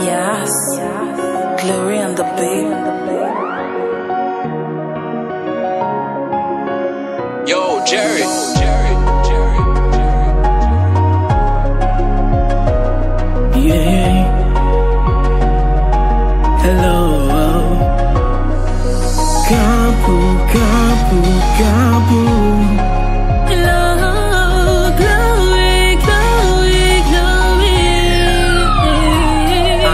Yes, Glory on the beat. Yo, Jerry. Yeah. Hello. Campo. Hello, Glory.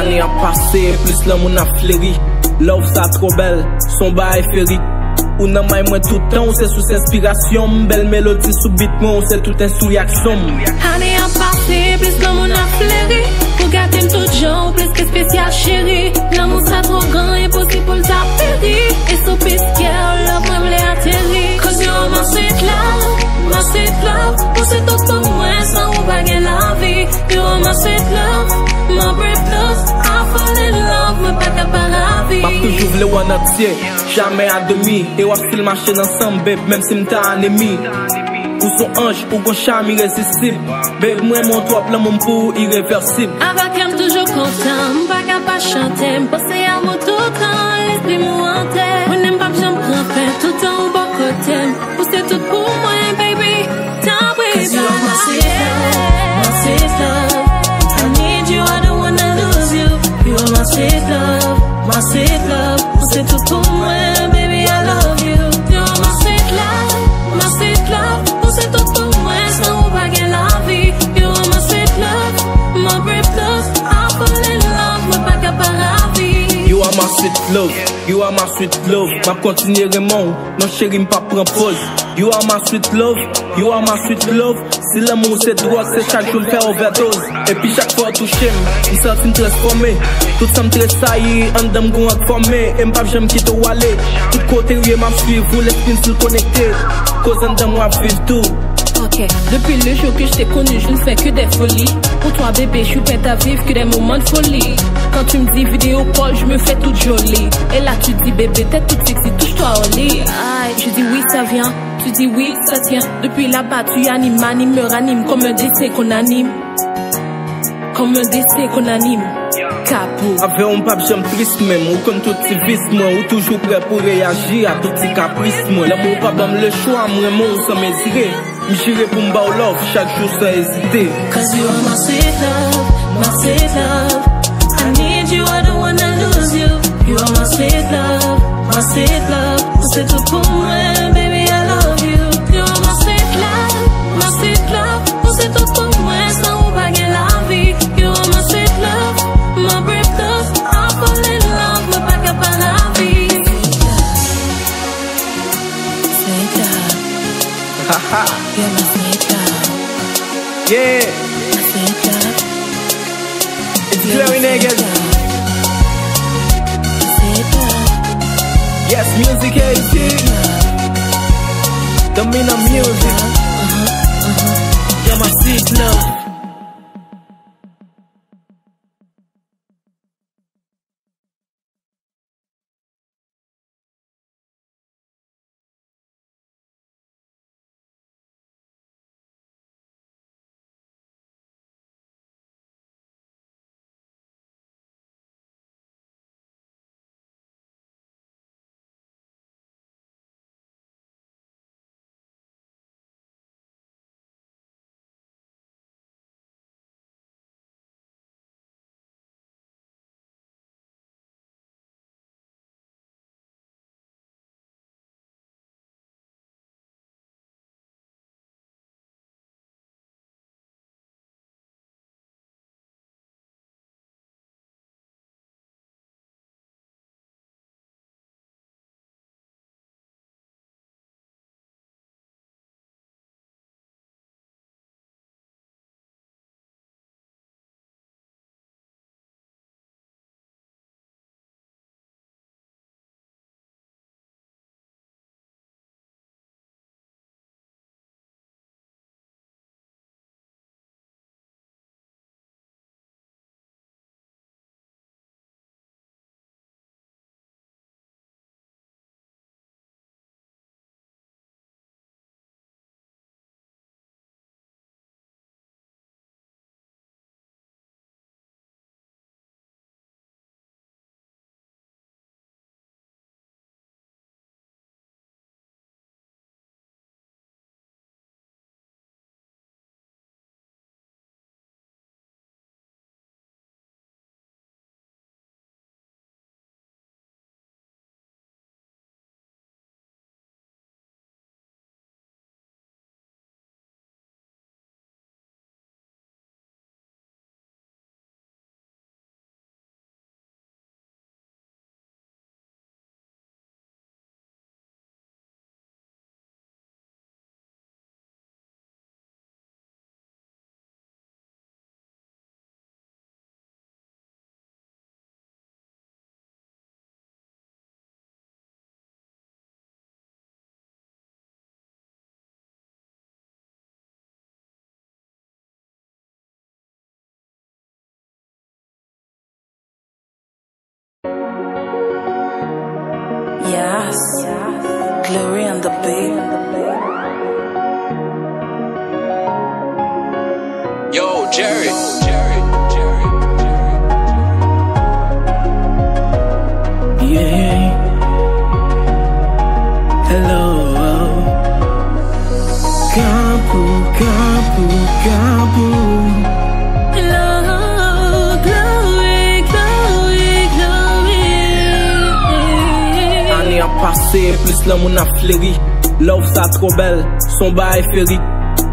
Année a passé, plus le monde a fleuri. Love ça trop belle, son bail féerique. Ou nan may mwen tout temps, c'est sous inspiration. Belle mélodie sous beat, moi c'est tout un sous réaction. Année a passé, plus le monde a fleuri. Pour gâter tout genre, plus que spécial chéri. L'amour sera trop grand, impossible pour t'appérir. Et sous piste, love, moi m'l'ai atterri. Cause you're my sweet love. Pour c'est tout pour moi, sans ou baguer la vie. You're my sweet love, my brave love. I fall in love, moi pas capable à vie. M'a toujours vle ou en entier, jamais à demi. Et wap fil marcher ensemble, babe, même si m'ta ennemi. Ou son ange, ou gon charme irrésistible. Babe, moi mon toi, plein mon pour irréversible. Avec elle toujours content, pas capable chanter. M'penser à moi tout le temps, l'esprit moi en tête. Moi n'aime pas que j'en prends peine, tout le temps au bon côté. Pousser tout pour moi, baby. T'as oublié ça. My sweet love. I need you, I don't wanna lose you. You are my sweet love. Pousser tout pour moi, baby, I love you. You are my sweet love. Pousser tout pour moi, sans baguer la vie. You are my sweet love, my brave love. I fall in love, moi pas capable à vie. You are my sweet love, you are my sweet love. M'a continuer mon, non chérie m'pas prend pause. You are my sweet love, you are my sweet love. Si l'amour c'est drogue, c'est chaque jour faire overdose. Et puis chaque fois toucher, m'sens transformé. Tout ça m'tresse saillie, en dame gon formé. Et m'pas j'aime quitter ou aller. Tout côté où m'a suivre, vous l'esprit se connecter. Cause en dame moi vivre tout. Ok, depuis le jour que je t'ai connu, je ne fais que des folies. Pour toi bébé, je suis prête à vivre que des moments de folie. Quand tu me dis vidéo call, je me fais toute jolie. Et là tu dis bébé, t'es toute sexy, touche-toi au lit. Aïe, je dis oui ça vient, tu dis oui ça tient. Depuis là-bas tu animes, me ranime comme un décès qu'on anime. Comme un décès qu'on anime. Capou. Avec un pape j'aime triste même, ou comme tout petit vice moi, ou toujours prêt pour réagir à tout petit caprice moi. L'amour pas bon le choix, moi mon sans m'étirer. M'j'irai pour m'ba love, chaque jour sans hésiter. Cause you are my sweet love. I need you, I don't wanna lose you. You are my sweet love. C'est tout pour moi, baby, I love you. You are my sweet love. C'est tout pour moi, sans ou baguer la vie. You are my sweet love, my brave love. I fall in love, moi pas capable à vie. Sweet love. Haha. You're my sweet love. Yeah, My sweet love. it's Glory niggas. Yes, music 80. Don't mean no music. You're my sweet love. Glory on the beat. Yo, Jared. Yeah. Hello. Campo. Hello, glory. Année a passé, plus la moun a fleuri. Love ça trop belle, son bail féerique.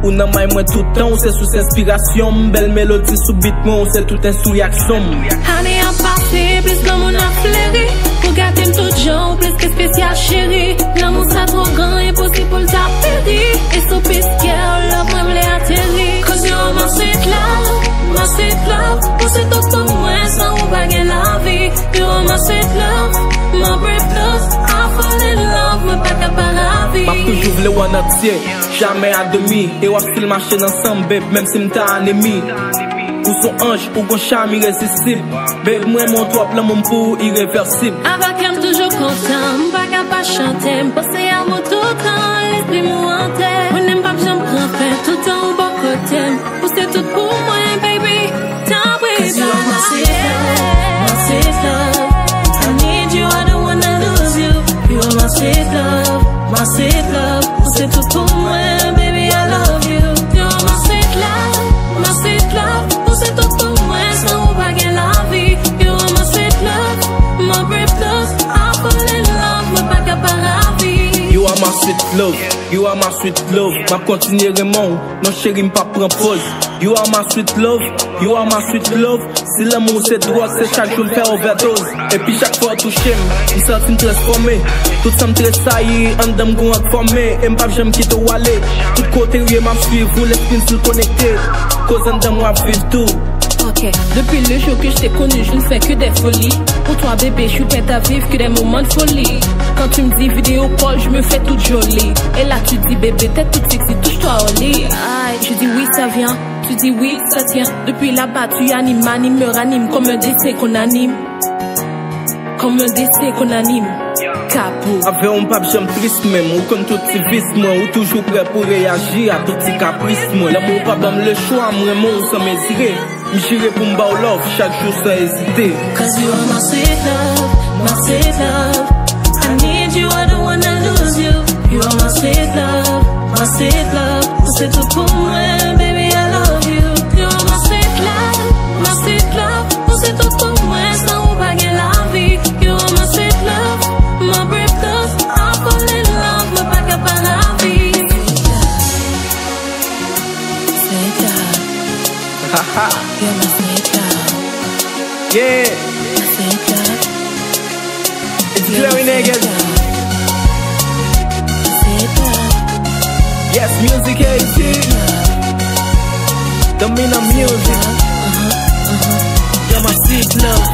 Ou nan may mwen tout temps, c'est sous inspiration. Belle mélodie sous beat, moi c'est tout un sous réaction. Année a passé, plus l'amour a fleuri. Pour gâter tout genre, plus que spécial chéri. L'amour ça trop grand, impossible pour t'appérir. Et sous piste, love, moi m'l'ai atterri. Cause you're my sweet love. Pour c'est tout pour moi, sans ou baguer la vie. You're my sweet love, my brave love. I fall in love, moi pas capable à vie. M'a toujours vle ou en entier, jamais à demi. Et wap fil marcher ensemble, babe, même si m'ta un ennemi. Ou son ange, ou gon charme irrésistible. Babe, moi mon toi, plein mon pour irréversible. Avec elle toujours content, pas capable chanter. M'penser à moi tout le temps, l'esprit mouanté. On n'aime pas que j'en prends fait, tout le temps au bon côté. Pousser tout pour moi, baby. T'as pris Cause you are my sweet love. I need you, I don't wanna lose you. You are my sweet love. Pousser tout pour moi, baby, I love you. You are my sweet love. Pousser tout pour moi, sans ou baguer la vie. You are my sweet love, my brave love. I fall in love, moi pas capable à vie. You are my sweet love, you are my sweet love. M'a continuer mon, non chérie m'pas prend pause. You are my sweet love, you are my sweet love. Si l'amour c'est drogue, c'est chaque jour faire overdose. Et puis chaque fois toucher, m'sens transformé. Tout ça m'tressaillit, en dame gon formé. Et m'pas j'aime quitter ou aller. Tout côté où m'a suivre, vous l'esprit se connecter. Cause en dame moi vivre tout. Ok, depuis le jour que je t'ai connu, je ne fais que des folies. Pour toi bébé, je suis prête à vivre que des moments de folie. Quand tu me dis vidéo call, je me fais toute jolie. Et là tu dis bébé, t'es toute sexy, touche-toi au lit. Aïe, je dis oui ça vient, tu dis oui ça tient. Depuis là-bas tu animes, me ranime comme un décès qu'on anime. Comme un décès qu'on anime. Capou. Avec un pape j'aime triste même, ou comme tout petit vice moi, ou toujours prêt pour réagir à tout petit caprice moi. L'amour pas donne le choix, moi mon sans m'étirer. M'j'irai pour m'ba au love, chaque jour sans hésiter. Cause you are my sweet love. I need you, I don't wanna lose you. You are my sweet love. Pousser tout pour moi, baby, I love you. You are my sweet love. Pousser tout pour moi, sans ou baguer la vie. You are my sweet love, my brave love. I fall in love, moi pas capable à vie. Sweet love. Haha. You're my sweet love. Yeah, My sweet love. it's Glory niggas. Sweet love. Yes, music 18. Domina music. You're my sweet love.